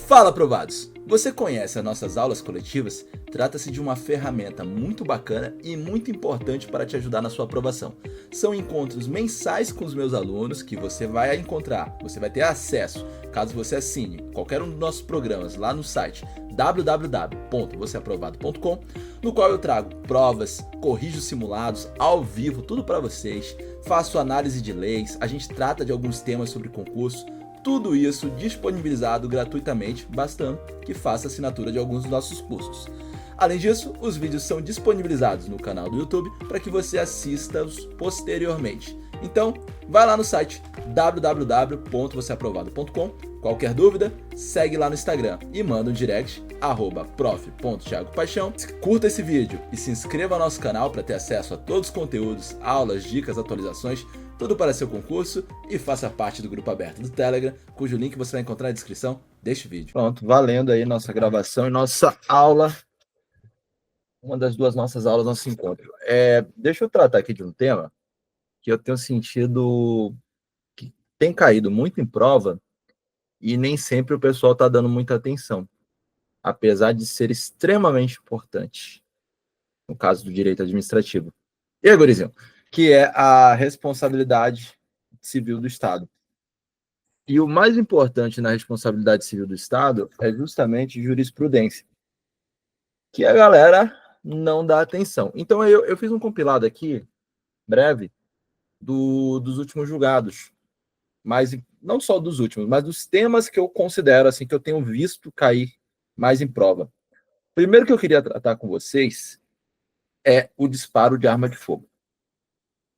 Fala, aprovados! Você conhece as nossas aulas coletivas? Trata-se de uma ferramenta muito bacana e muito importante para te ajudar na sua aprovação. São encontros mensais com os meus alunos que você vai encontrar, você vai ter acesso, caso você assine qualquer um dos nossos programas lá no site www.vocêaprovado.com, no qual eu trago provas, corrijo simulados, ao vivo, tudo para vocês, faço análise de leis, a gente trata de alguns temas sobre concurso. Tudo isso disponibilizado gratuitamente, bastando que faça assinatura de alguns dos nossos cursos. Além disso, os vídeos são disponibilizados no canal do YouTube para que você assista-os posteriormente. Então, vai lá no site www.vocêaprovado.com. Qualquer dúvida, segue lá no Instagram e manda um direct @prof.thiagopaixão. Curta esse vídeo e se inscreva no nosso canal para ter acesso a todos os conteúdos, aulas, dicas, atualizações, tudo para seu concurso, e faça parte do grupo aberto do Telegram, cujo link você vai encontrar na descrição deste vídeo. Pronto, valendo aí nossa gravação e nossa aula, uma das duas nossas aulas, nosso encontro. Deixa eu tratar aqui de um tema que eu tenho sentido que tem caído muito em prova e nem sempre o pessoal está dando muita atenção, apesar de ser extremamente importante, no caso do direito administrativo. E aí, gurizinho? Que é a responsabilidade civil do Estado. E o mais importante na responsabilidade civil do Estado é justamente jurisprudência, que a galera não dá atenção. Então, eu fiz um compilado aqui, breve, dos últimos julgados, mas não só dos últimos, mas dos temas que eu considero, assim, que eu tenho visto cair mais em prova. Primeiro que eu queria tratar com vocês é o disparo de arma de fogo.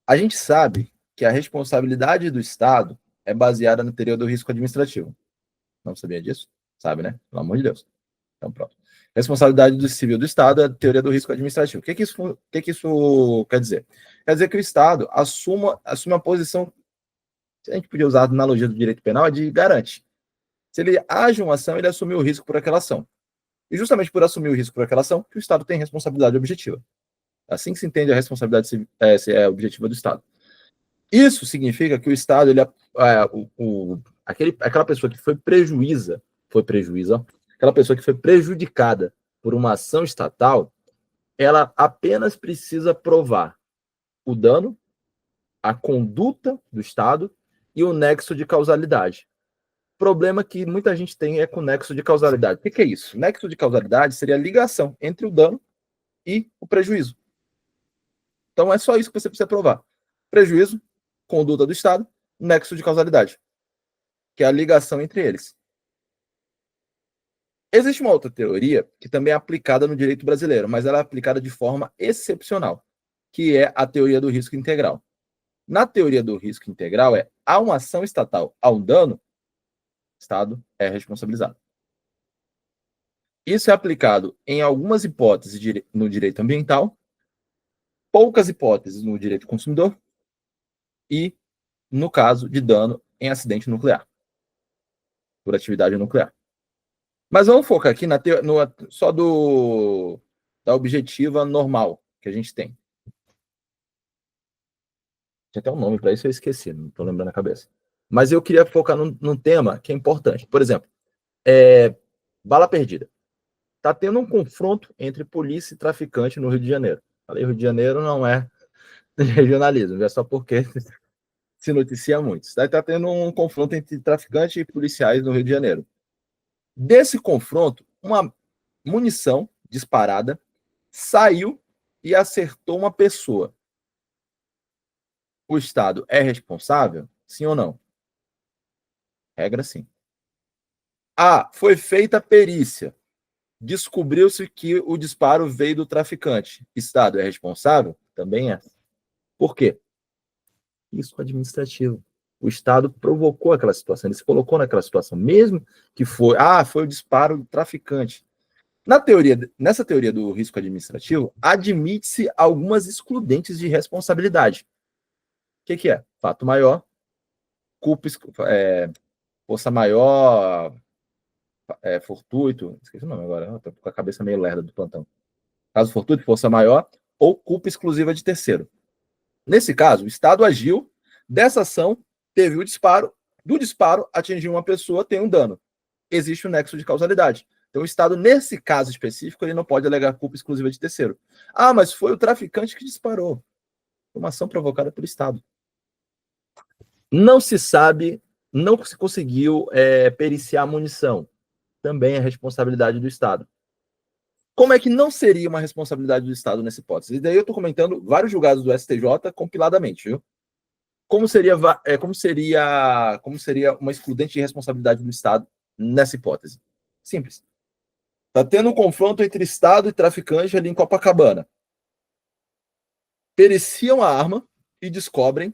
A gente sabe que a responsabilidade do Estado é baseada na teoria do risco administrativo. Não sabia disso? Sabe, né? Pelo amor de Deus. Então, pronto. Responsabilidade do civil do Estado é a teoria do risco administrativo. O que isso quer dizer? Quer dizer que o Estado assume uma posição, se a gente podia usar a analogia do direito penal, é de garante. Se ele age uma ação, ele assumiu o risco por aquela ação. E justamente por assumir o risco por aquela ação, que o Estado tem responsabilidade objetiva. Assim que se entende a responsabilidade objetiva do Estado. Isso significa que o Estado, aquela pessoa que foi aquela pessoa que foi prejudicada por uma ação estatal, ela apenas precisa provar o dano, a conduta do Estado e o nexo de causalidade. O problema que muita gente tem é com o nexo de causalidade. O que é isso? Nexo de causalidade seria a ligação entre o dano e o prejuízo. Então é só isso que você precisa provar. Prejuízo, conduta do Estado, nexo de causalidade, que é a ligação entre eles. Existe uma outra teoria que também é aplicada no direito brasileiro, mas ela é aplicada de forma excepcional, que é a teoria do risco integral. Na teoria do risco integral há uma ação estatal, há um dano, o Estado é responsabilizado. Isso é aplicado em algumas hipóteses no direito ambiental, poucas hipóteses no direito consumidor e no caso de dano em acidente nuclear, por atividade nuclear. Mas vamos focar aqui só da objetiva normal que a gente tem. Tinha até um nome para isso, eu esqueci, não estou lembrando a cabeça. Mas eu queria focar num tema que é importante. Por exemplo, bala perdida. Está tendo um confronto entre polícia e traficante no Rio de Janeiro. Falei, Rio de Janeiro não é regionalismo, é só porque se noticia muito. Está tendo um confronto entre traficantes e policiais no Rio de Janeiro. Desse confronto, uma munição disparada saiu e acertou uma pessoa. O Estado é responsável? Sim ou não? Regra sim. Foi feita a perícia. Descobriu-se que o disparo veio do traficante. Estado é responsável? Também é. Por quê? Risco administrativo. O Estado provocou aquela situação, ele se colocou naquela situação, mesmo que foi o disparo do traficante. Nessa teoria do risco administrativo, admite-se algumas excludentes de responsabilidade. O que é? Fato maior, culpa, força maior, fortuito, esqueci o nome agora, estou com a cabeça meio lerda do plantão. Caso fortuito, força maior ou culpa exclusiva de terceiro. Nesse caso, o Estado agiu, dessa ação, teve o disparo, do disparo atingiu uma pessoa, tem um dano. existe um nexo de causalidade. Então, o Estado, nesse caso específico, ele não pode alegar culpa exclusiva de terceiro. Ah, mas foi o traficante que disparou. Uma ação provocada pelo Estado. Não se sabe, não se conseguiu periciar a munição. Também é responsabilidade do Estado. Como é que não seria uma responsabilidade do Estado nessa hipótese? E daí eu estou comentando vários julgados do STJ compiladamente, viu? Como seria uma excludente de responsabilidade do Estado nessa hipótese? Simples. Está tendo um confronto entre Estado e traficante ali em Copacabana. Periciam a arma e descobrem,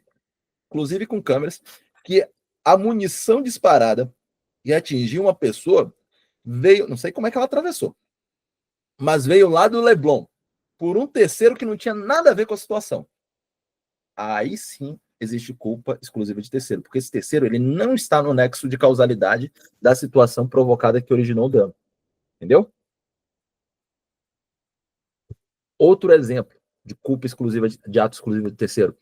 inclusive com câmeras, que a munição disparada e atingiu uma pessoa veio, não sei como é que ela atravessou, mas veio lá do Leblon, por um terceiro que não tinha nada a ver com a situação. Aí sim existe culpa exclusiva de terceiro, porque esse terceiro ele não está no nexo de causalidade da situação provocada que originou o dano. Entendeu? Outro exemplo de culpa exclusiva de ato exclusivo de terceiro.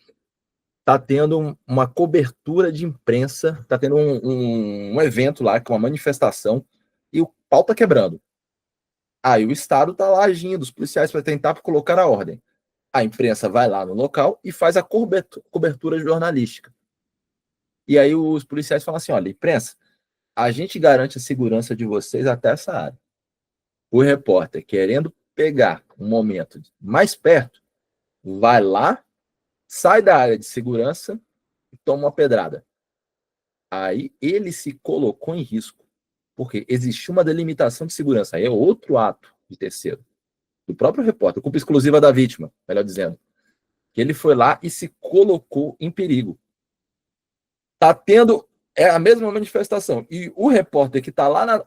Está tendo uma cobertura de imprensa, está tendo um evento lá, com uma manifestação, e o pau está quebrando. Aí o Estado está lá agindo, os policiais para tentar colocar a ordem. A imprensa vai lá no local e faz a cobertura jornalística. E aí os policiais falam assim, olha, imprensa, a gente garante a segurança de vocês até essa área. O repórter, querendo pegar um momento mais perto, vai lá, sai da área de segurança e toma uma pedrada. Aí ele se colocou em risco, porque existiu uma delimitação de segurança. Aí é outro ato de terceiro, do próprio repórter, culpa exclusiva da vítima, melhor dizendo. Que ele foi lá e se colocou em perigo. Tá tendo a mesma manifestação. E o repórter que está lá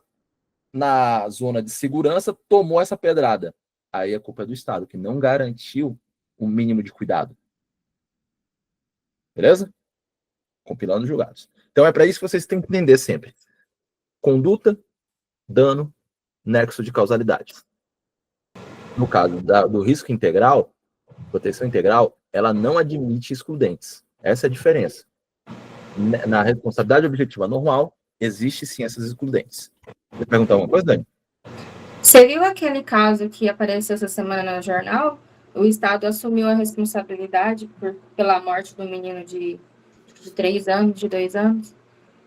na zona de segurança tomou essa pedrada. Aí a culpa é do Estado, que não garantiu o mínimo de cuidado. Beleza? Compilando os julgados. Então é para isso que vocês têm que entender sempre. Conduta, dano, nexo de causalidade. No caso do risco integral, proteção integral, ela não admite excludentes. Essa é a diferença. Na responsabilidade objetiva normal, existe sim essas excludentes. Quer perguntar alguma coisa, Dani? Você viu aquele caso que apareceu essa semana no jornal? O Estado assumiu a responsabilidade pela morte do menino de 3 anos, de 2 anos.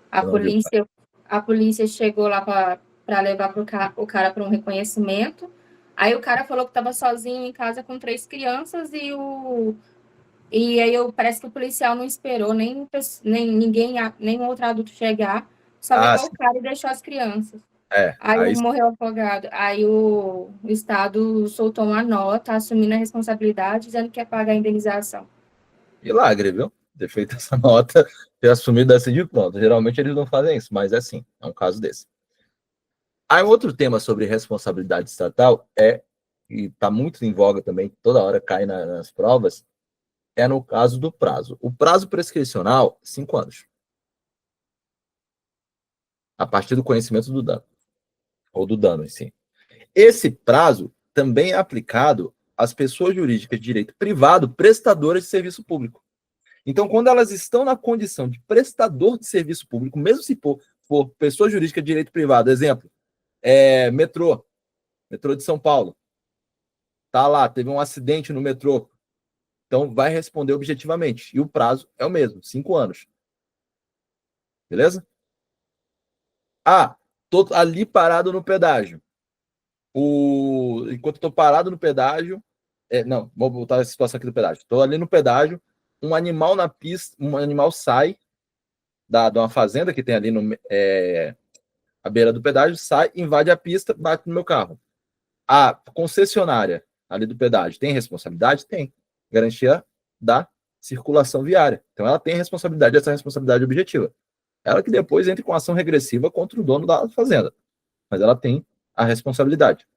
A polícia chegou lá para levar o cara para um reconhecimento. Aí o cara falou que estava sozinho em casa com 3 crianças e aí parece que o policial não esperou nem ninguém, nem outro adulto chegar, só levou o cara e deixou as crianças. Aí morreu afogado. Aí o Estado soltou uma nota assumindo a responsabilidade, dizendo que ia pagar a indenização. Milagre, viu? Ter feito essa nota, ter assumido assim de pronto. Geralmente eles não fazem isso, mas é assim, é um caso desse. Aí outro tema sobre responsabilidade estatal e está muito em voga também, toda hora cai nas provas, é no caso do prazo. O prazo prescricional, 5 anos. A partir do conhecimento do dano, ou do dano em si. Esse prazo também é aplicado às pessoas jurídicas de direito privado prestadoras de serviço público. Então, quando elas estão na condição de prestador de serviço público, mesmo se for pessoa jurídica de direito privado, exemplo, metrô de São Paulo, tá lá, teve um acidente no metrô, então vai responder objetivamente. E o prazo é o mesmo, 5 anos. Beleza? Tô ali parado no pedágio. Enquanto estou parado no pedágio, não, vou voltar a situação aqui do pedágio. Estou ali no pedágio, um animal na pista, um animal sai de uma fazenda que tem ali à beira do pedágio, sai, invade a pista, bate no meu carro. A concessionária ali do pedágio tem responsabilidade? Tem. Garantia da circulação viária. Então ela tem responsabilidade, essa responsabilidade objetiva. Ela que depois entra com ação regressiva contra o dono da fazenda. Mas ela tem a responsabilidade.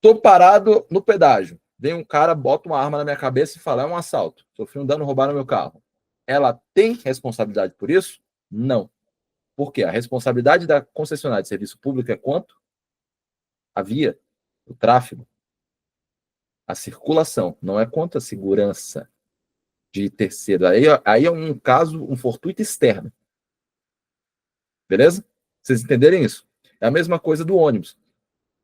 Tô parado no pedágio. Vem um cara, bota uma arma na minha cabeça e fala, é um assalto. Sofri um dano, roubaram meu carro. Ela tem responsabilidade por isso? Não. Por quê? A responsabilidade da concessionária de serviço público é quanto? A via, o tráfego, a circulação. Não é quanto a segurança de terceiro. Aí é um caso, um fortuito externo. Beleza? Vocês entenderem isso? É a mesma coisa do ônibus.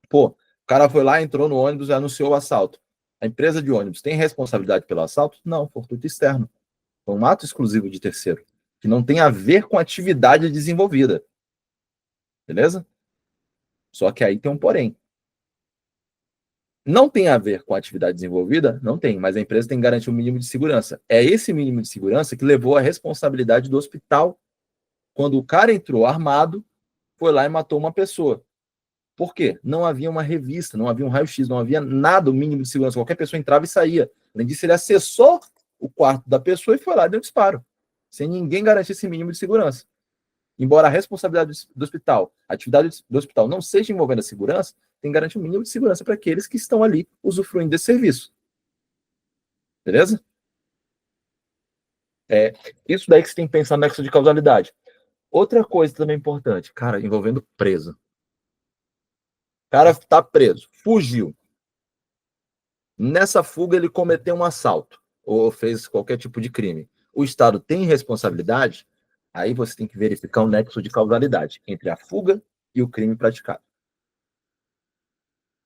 Pô, o cara foi lá, entrou no ônibus e anunciou o assalto. A empresa de ônibus tem responsabilidade pelo assalto? Não, fortuito externo. É um ato exclusivo de terceiro, que não tem a ver com a atividade desenvolvida. Beleza? Só que aí tem um porém. Não tem a ver com a atividade desenvolvida? Não tem, mas a empresa tem que garantir um mínimo de segurança. É esse mínimo de segurança que levou à responsabilidade do hospital quando o cara entrou armado, foi lá e matou uma pessoa. Por quê? Não havia uma revista, não havia um raio-x, não havia nada, o mínimo de segurança. Qualquer pessoa entrava e saía. Além disso, ele acessou o quarto da pessoa e foi lá e deu um disparo, sem ninguém garantir esse mínimo de segurança. Embora a responsabilidade do hospital, a atividade do hospital não seja envolvendo a segurança, tem que garantir um mínimo de segurança para aqueles que estão ali usufruindo desse serviço. Beleza? É isso daí que você tem que pensar no nexo de causalidade. Outra coisa também importante, cara, envolvendo preso. O cara tá preso, fugiu. Nessa fuga ele cometeu um assalto ou fez qualquer tipo de crime. O Estado tem responsabilidade? Aí você tem que verificar um nexo de causalidade entre a fuga e o crime praticado.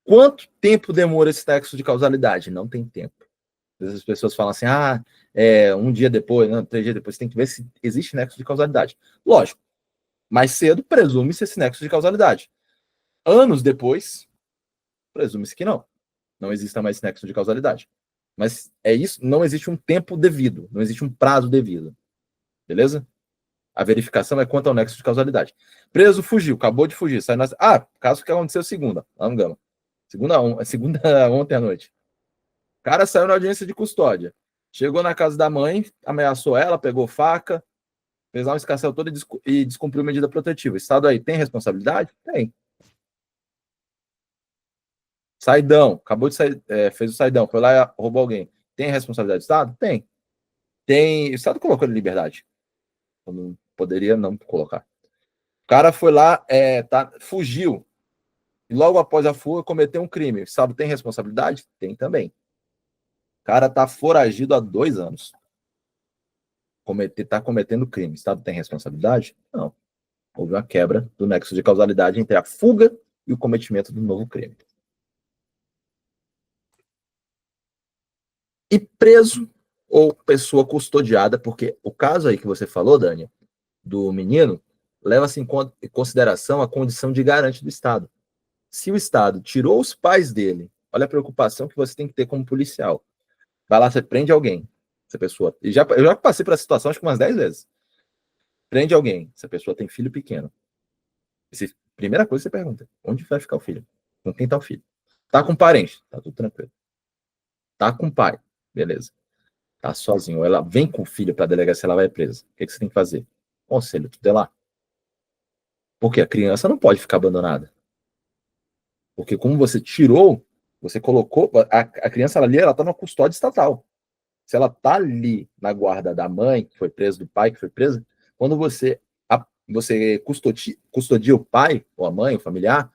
Quanto tempo demora esse nexo de causalidade? Não tem tempo. Às vezes as pessoas falam assim, um dia depois, não, 3 dias depois, você tem que ver se existe nexo de causalidade. Lógico, mais cedo presume-se esse nexo de causalidade. Anos depois, presume-se que não. Não exista mais esse nexo de causalidade. Mas é isso, não existe um tempo devido, não existe um prazo devido. Beleza? A verificação é quanto ao nexo de causalidade. Preso, fugiu, acabou de fugir. Sai na... caso que aconteceu segunda. Vamos, gama. Segunda ontem à noite. O cara saiu na audiência de custódia. Chegou na casa da mãe, ameaçou ela, pegou faca, fez lá um escarcéu todo e descumpriu medida protetiva. O Estado aí tem responsabilidade? Tem. Saidão, acabou de sair, fez o saidão, foi lá e roubou alguém. Tem responsabilidade do Estado? Tem. O Estado colocou ele em liberdade. Não poderia não colocar. O cara foi lá, fugiu. E logo após a fuga cometeu um crime. O Estado tem responsabilidade? Tem também. O cara tá foragido há 2 anos. Tá cometendo crime. O Estado tem responsabilidade? Não. Houve uma quebra do nexo de causalidade entre a fuga e o cometimento do novo crime. E preso ou pessoa custodiada, porque o caso aí que você falou, Dani, do menino, leva-se em consideração a condição de garante do Estado. Se o Estado tirou os pais dele, olha a preocupação que você tem que ter como policial. Vai lá, você prende alguém, essa pessoa. Eu já passei por essa situação acho que umas 10 vezes. Prende alguém, essa pessoa tem filho pequeno. Primeira coisa que você pergunta, onde vai ficar o filho? Com quem tá o filho? Tá com parente, tá tudo tranquilo. Tá com pai, beleza. Tá sozinho, ela vem com o filho pra delegacia, ela vai presa. O que você tem que fazer? Conselho tutelar. Porque a criança não pode ficar abandonada. Porque como você tirou, você colocou, a criança ali, ela tá na custódia estatal. Se ela tá ali na guarda da mãe, que foi presa, do pai, que foi presa, quando você custodia o pai, ou a mãe, o familiar,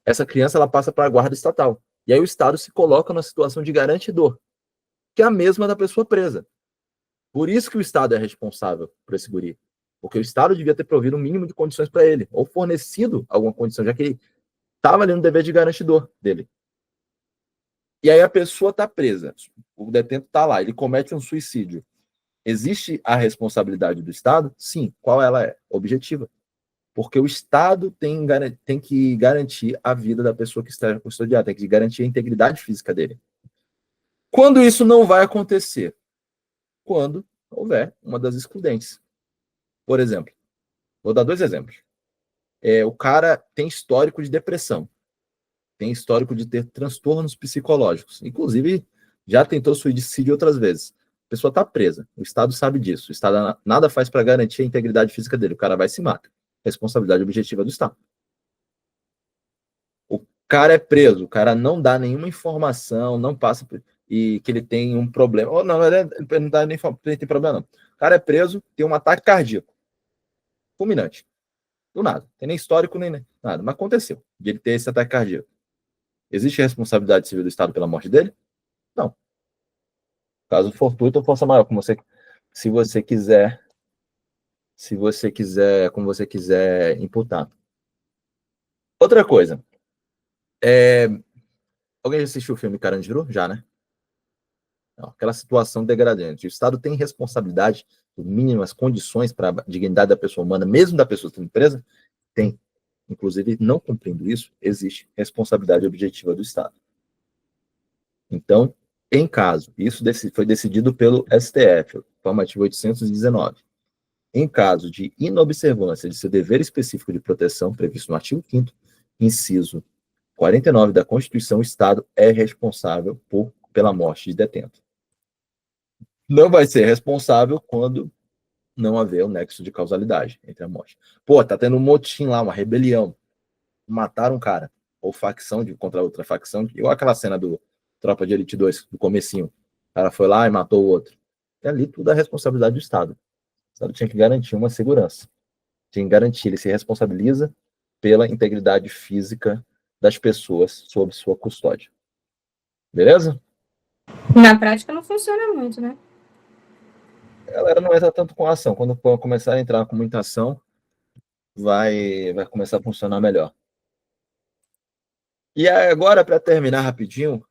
essa criança ela passa para a guarda estatal. E aí o Estado se coloca numa situação de garantidor, que é a mesma da pessoa presa. Por isso que o Estado é responsável por esse guri. Porque o Estado devia ter provido um mínimo de condições para ele, ou fornecido alguma condição, já que ele estava ali no dever de garantidor dele. E aí a pessoa está presa, o detento está lá, ele comete um suicídio. Existe a responsabilidade do Estado? Sim. Qual ela é? Objetiva. Porque o Estado tem que garantir a vida da pessoa que está custodiada, tem que garantir a integridade física dele. Quando isso não vai acontecer? Quando houver uma das excludentes. Por exemplo, vou dar 2 exemplos. O cara tem histórico de depressão, tem histórico de ter transtornos psicológicos, inclusive já tentou suicídio outras vezes. A pessoa está presa, o Estado sabe disso, o Estado nada faz para garantir a integridade física dele, o cara vai e se mata. Responsabilidade objetiva do Estado. O cara é preso, o cara não dá nenhuma informação, não passa e que ele tem um problema. Ou não, ele não dá nem tem problema, não. O cara é preso, tem um ataque cardíaco. Fulminante. Do nada. Tem nem histórico, nem nada. Mas aconteceu de ele ter esse ataque cardíaco. Existe responsabilidade civil do Estado pela morte dele? Não. Caso fortuito ou força maior, como você, se você quiser, como você quiser imputar. Outra coisa. Alguém já assistiu o filme Carandiru? Já, né? Não, aquela situação degradante. O Estado tem responsabilidade por mínimas condições para a dignidade da pessoa humana, mesmo da pessoa sendo presa? Tem. Inclusive, não cumprindo isso, existe responsabilidade objetiva do Estado. Então, em caso, isso foi decidido pelo STF, formativo 819, em caso de inobservância de seu dever específico de proteção previsto no artigo 5º, inciso 49 da Constituição, o Estado é responsável pela morte de detento. Não vai ser responsável quando não haver um nexo de causalidade entre a morte. Pô, tá tendo um motim lá, uma rebelião. Mataram um cara. Ou facção contra outra facção. Igual aquela cena do Tropa de Elite 2, do comecinho. O cara foi lá e matou o outro. E ali tudo é responsabilidade do Estado. O Estado tinha que garantir uma segurança. Tinha que garantir, ele se responsabiliza pela integridade física das pessoas sob sua custódia. Beleza? Na prática não funciona muito, né? A galera não entra tanto com ação. Quando começar a entrar com muita ação, vai começar a funcionar melhor. E agora, para terminar rapidinho,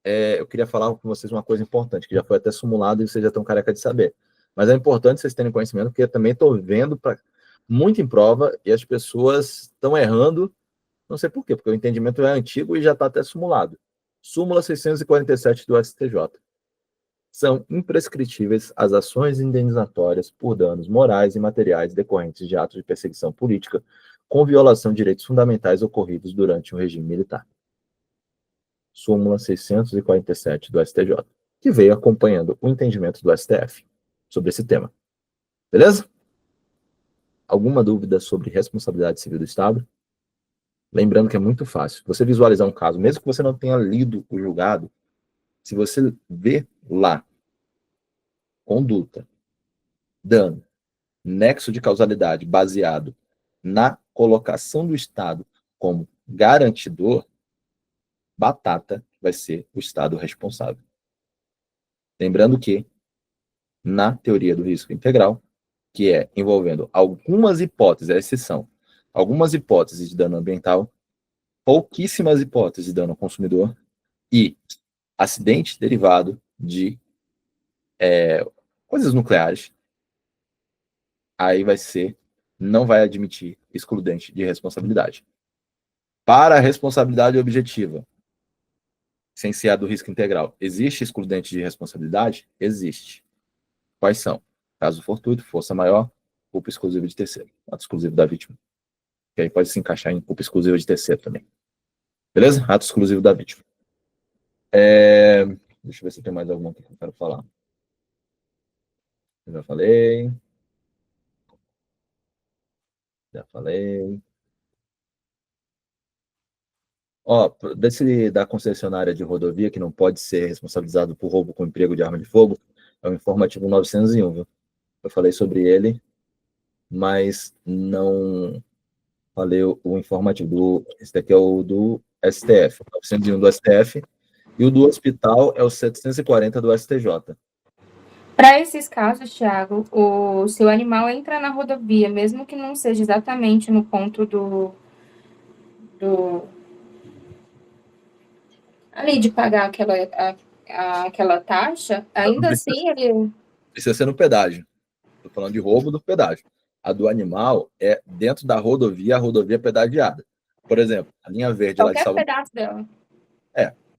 eu queria falar com vocês uma coisa importante, que já foi até simulado e vocês já estão careca de saber. Mas é importante vocês terem conhecimento, porque eu também estou vendo muito em prova e as pessoas estão errando, não sei por quê, porque o entendimento é antigo e já está até simulado. Súmula 647 do STJ. São imprescritíveis as ações indenizatórias por danos morais e materiais decorrentes de atos de perseguição política com violação de direitos fundamentais ocorridos durante o regime militar. Súmula 647 do STJ, que veio acompanhando o entendimento do STF sobre esse tema. Beleza? Alguma dúvida sobre responsabilidade civil do Estado? Lembrando que é muito fácil. Você visualizar um caso, mesmo que você não tenha lido o julgado, se você vê lá conduta, dano, nexo de causalidade baseado na colocação do Estado como garantidor, batata vai ser o Estado responsável. Lembrando que, na teoria do risco integral, que é envolvendo algumas hipóteses, a exceção, algumas hipóteses de dano ambiental, pouquíssimas hipóteses de dano ao consumidor e acidente derivado de coisas nucleares, aí não vai admitir excludente de responsabilidade. Para a responsabilidade objetiva, sem ser a do risco integral, existe excludente de responsabilidade? Existe. Quais são? Caso fortuito, força maior, culpa exclusiva de terceiro, ato exclusivo da vítima. Que aí pode se encaixar em culpa exclusiva de terceiro também. Beleza? Ato exclusivo da vítima. Deixa eu ver se tem mais alguma que eu quero falar. Eu já falei. Já falei. Ó, desse da concessionária de rodovia, que não pode ser responsabilizado por roubo com emprego de arma de fogo, é o informativo 901, viu? Eu falei sobre ele, mas não falei o informativo. Esse daqui é o do STF, 901 do STF, e o do hospital é o 740 do STJ. Para esses casos, Thiago, o seu animal entra na rodovia, mesmo que não seja exatamente no ponto ali de pagar aquela taxa, ainda assim ele... Precisa ser no pedágio. Estou falando de roubo do pedágio. A do animal é dentro da rodovia, a rodovia é pedagiada. Por exemplo, a linha verde lá de Qualquer Salvador. pedaço dela.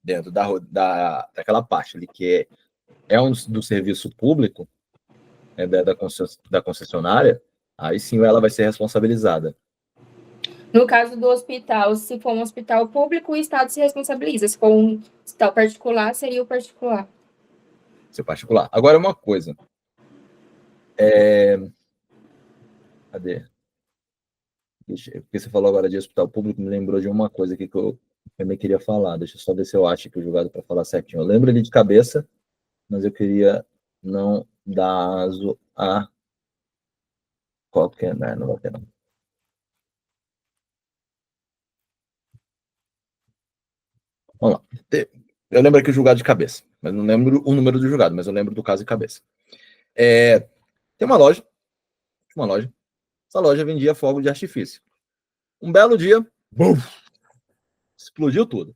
Dentro daquela parte ali que do serviço público, da concessionária, aí sim ela vai ser responsabilizada. No caso do hospital, se for um hospital público, o Estado se responsabiliza. Se for um hospital particular, seria o particular. Seu particular. Agora, uma coisa. Cadê? Porque você falou agora de hospital público, me lembrou de uma coisa aqui que eu também queria falar. Deixa eu só ver se eu acho que o julgado para falar certinho. Eu lembro ele de cabeça, mas eu queria não dar aso a qualquer. Não vai ter, não. Vamos lá. Eu lembro aqui o julgado de cabeça, mas não lembro o número do julgado, mas eu lembro do caso de cabeça. Tem uma loja. Essa loja vendia fogo de artifício. Um belo dia, buf, Explodiu tudo.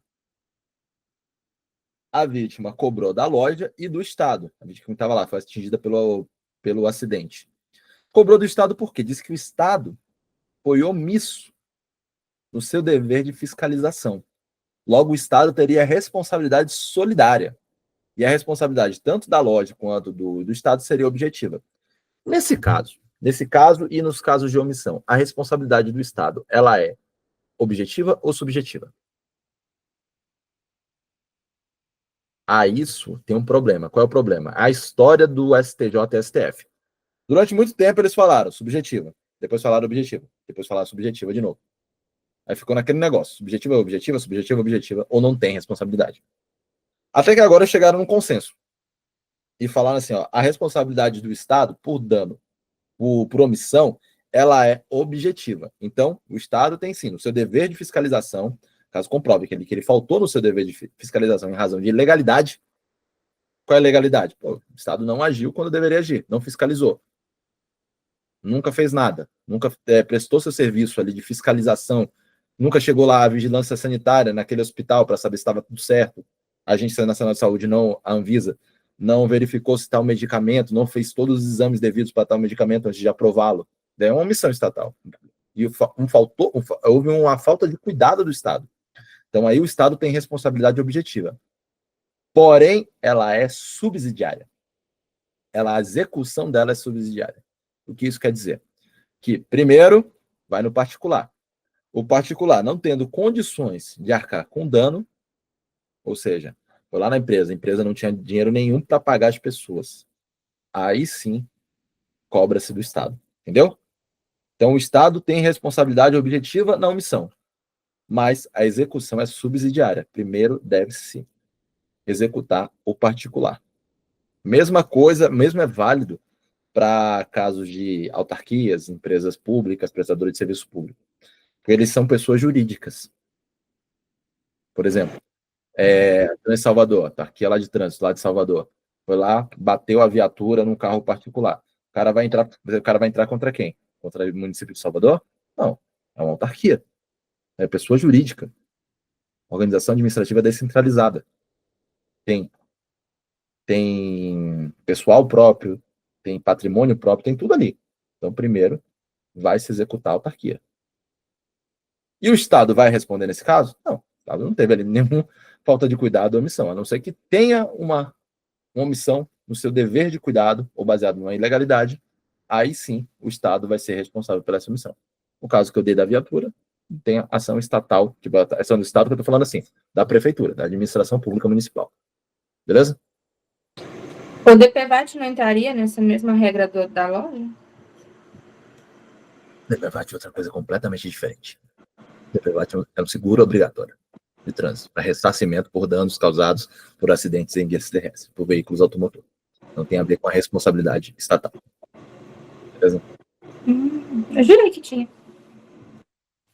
A vítima cobrou da loja e do Estado. A vítima que estava lá foi atingida pelo acidente. Cobrou do Estado por quê? Disse que o Estado foi omisso no seu dever de fiscalização. Logo, o Estado teria responsabilidade solidária. E a responsabilidade tanto da loja quanto do Estado seria objetiva. Nesse caso e nos casos de omissão, a responsabilidade do Estado, ela é objetiva ou subjetiva? Isso tem um problema. Qual é o problema? A história do STJ e STF. Durante muito tempo eles falaram subjetiva, depois falaram objetiva, depois falaram subjetiva de novo. Aí ficou naquele negócio, subjetiva, objetiva, subjetiva, objetiva, ou não tem responsabilidade. Até que agora chegaram num consenso. E falaram assim, ó, a responsabilidade do Estado por dano, por omissão, ela é objetiva. Então, o Estado tem sim, no seu dever de fiscalização, caso comprove que ele faltou no seu dever de fiscalização em razão de ilegalidade. Qual é a legalidade? Pô, o Estado não agiu quando deveria agir, não fiscalizou. Nunca fez nada, nunca prestou seu serviço ali de fiscalização, nunca chegou lá a vigilância sanitária naquele hospital para saber se estava tudo certo. A Agência Nacional de Saúde, não, a Anvisa, não verificou se tal medicamento, não fez todos os exames devidos para tal medicamento antes de aprová-lo. É uma omissão estatal. E houve uma falta de cuidado do Estado. Então aí o Estado tem responsabilidade objetiva. Porém, ela é subsidiária. A execução dela é subsidiária. O que isso quer dizer? Que, primeiro, vai no particular. O particular, não tendo condições de arcar com dano, ou seja, foi lá na empresa, a empresa não tinha dinheiro nenhum para pagar as pessoas. Aí sim, cobra-se do Estado. Entendeu? Então, o Estado tem responsabilidade objetiva na omissão, mas a execução é subsidiária. Primeiro, deve-se executar o particular. Mesma coisa, mesmo é válido para casos de autarquias, empresas públicas, prestadores de serviço público. Eles são pessoas jurídicas. Por exemplo, em Salvador, autarquia lá de trânsito, lá de Salvador, foi lá, bateu a viatura num carro particular. O cara vai entrar contra quem? Contra o município de Salvador? Não, é uma autarquia. É pessoa jurídica. Organização administrativa descentralizada. Tem pessoal próprio, tem patrimônio próprio, tem tudo ali. Então, primeiro, vai se executar a autarquia. E o Estado vai responder nesse caso? Não, o Estado não teve ali nenhuma falta de cuidado ou omissão, a não ser que tenha uma omissão no seu dever de cuidado ou baseado numa ilegalidade, aí sim o Estado vai ser responsável pela essa omissão. No caso que eu dei da viatura, tem a ação estatal, tipo, a ação do Estado que eu estou falando assim, da Prefeitura, da Administração Pública Municipal. Beleza? O DPVAT não entraria nessa mesma regra da loja? DPVAT é outra coisa completamente diferente. DPVAT é um seguro obrigatório de trânsito para ressarcimento por danos causados por acidentes em vias terrestres, por veículos automotores. Não tem a ver com a responsabilidade estatal. Beleza? Eu jurei que tinha.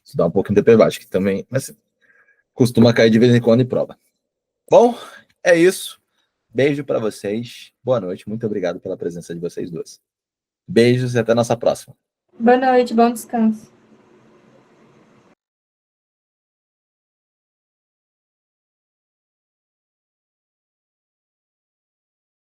Isso dá um pouco em DPVAT, que também, mas costuma cair de vez em quando em prova. Bom, é isso. Beijo para vocês. Boa noite. Muito obrigado pela presença de vocês duas. Beijos e até a nossa próxima. Boa noite, bom descanso.